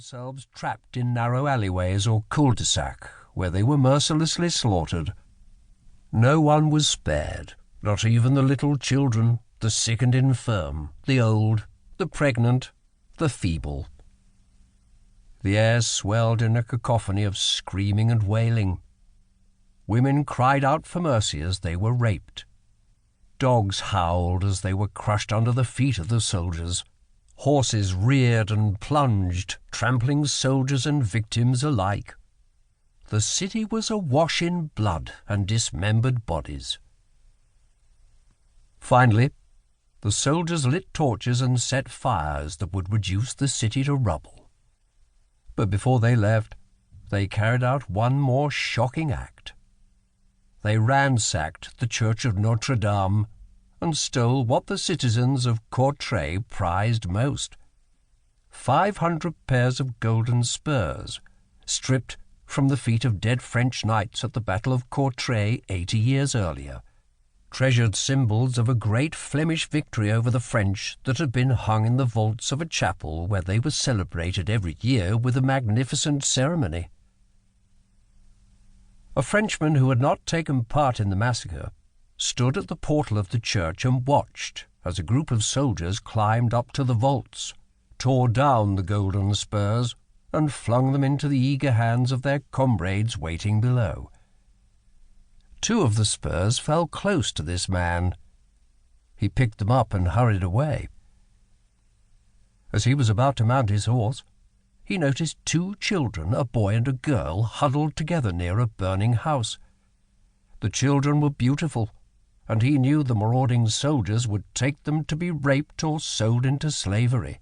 themselves trapped in narrow alleyways or cul-de-sac, where they were mercilessly slaughtered. No one was spared, not even the little children, the sick and infirm, the old, the pregnant, the feeble. The air swelled in a cacophony of screaming and wailing. Women cried out for mercy as they were raped. Dogs howled as they were crushed under the feet of the soldiers. Horses reared and plunged, trampling soldiers and victims alike. The city was awash in blood and dismembered bodies. Finally, the soldiers lit torches and set fires that would reduce the city to rubble. But before they left, they carried out one more shocking act. They ransacked the church of Notre Dame and stole what the citizens of Courtrai prized most: 500 pairs of golden spurs, stripped from the feet of dead French knights at the Battle of Courtrai 80 years earlier, treasured symbols of a great Flemish victory over the French that had been hung in the vaults of a chapel where they were celebrated every year with a magnificent ceremony. A Frenchman who had not taken part in the massacre stood at the portal of the church and watched as a group of soldiers climbed up to the vaults, tore down the golden spurs, and flung them into the eager hands of their comrades waiting below. 2 of the spurs fell close to this man. He picked them up and hurried away. As he was about to mount his horse, he noticed 2 children, a boy and a girl, huddled together near a burning house. The children were beautiful, and he knew the marauding soldiers would take them to be raped or sold into slavery.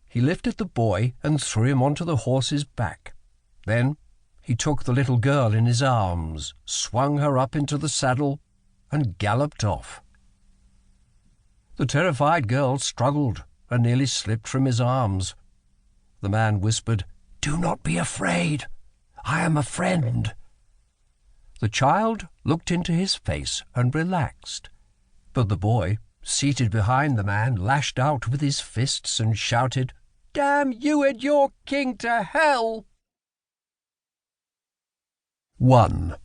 He lifted the boy and threw him onto the horse's back. Then he took the little girl in his arms, swung her up into the saddle, and galloped off. The terrified girl struggled and nearly slipped from his arms. The man whispered, "Do not be afraid. I am a friend." The child looked into his face and relaxed, but the boy, seated behind the man, lashed out with his fists and shouted, "Damn you and your king to hell!" 1.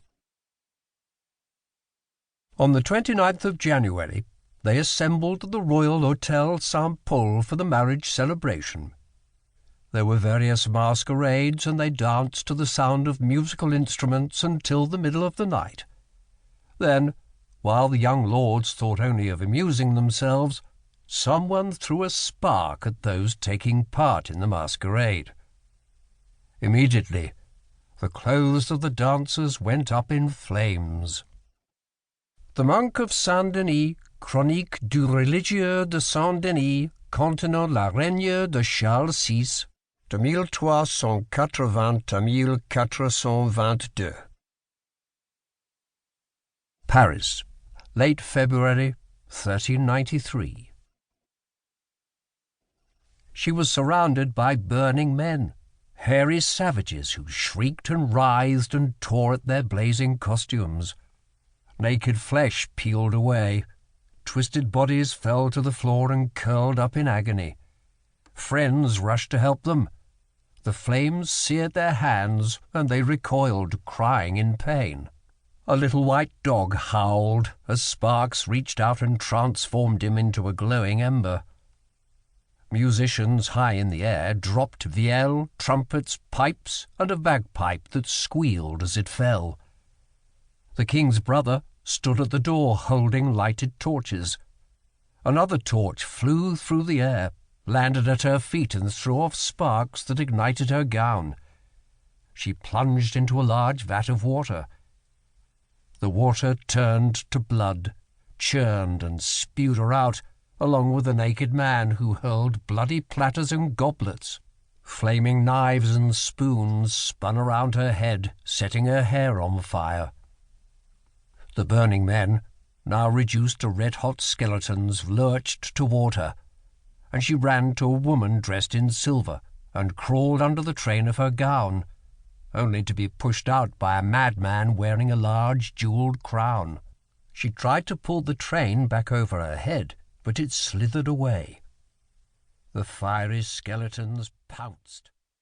On the 29th of January, they assembled at the Royal Hôtel Saint-Paul for the marriage celebration. There were various masquerades, and they danced to the sound of musical instruments until the middle of the night. Then, while the young lords thought only of amusing themselves, someone threw a spark at those taking part in the masquerade. Immediately, the clothes of the dancers went up in flames. The monk of Saint-Denis, Chronique du religieux de Saint-Denis, contenant la règne de Charles VI, de 1380 à 1422. Paris, late February, 1393. She was surrounded by burning men, hairy savages who shrieked and writhed and tore at their blazing costumes. Naked flesh peeled away. Twisted bodies fell to the floor and curled up in agony. Friends rushed to help them. The flames seared their hands, and they recoiled, crying in pain. A little white dog howled as sparks reached out and transformed him into a glowing ember. Musicians high in the air dropped vielle, trumpets, pipes, and a bagpipe that squealed as it fell. The king's brother stood at the door holding lighted torches. Another torch flew through the air, landed at her feet and threw off sparks that ignited her gown. She plunged into a large vat of water. The water turned to blood, churned and spewed her out, along with the naked man who hurled bloody platters and goblets. Flaming knives and spoons spun around her head, setting her hair on fire. The burning men, now reduced to red-hot skeletons, lurched toward her, and she ran to a woman dressed in silver and crawled under the train of her gown, only to be pushed out by a madman wearing a large jeweled crown. She tried to pull the train back over her head, but it slithered away. The fiery skeletons pounced.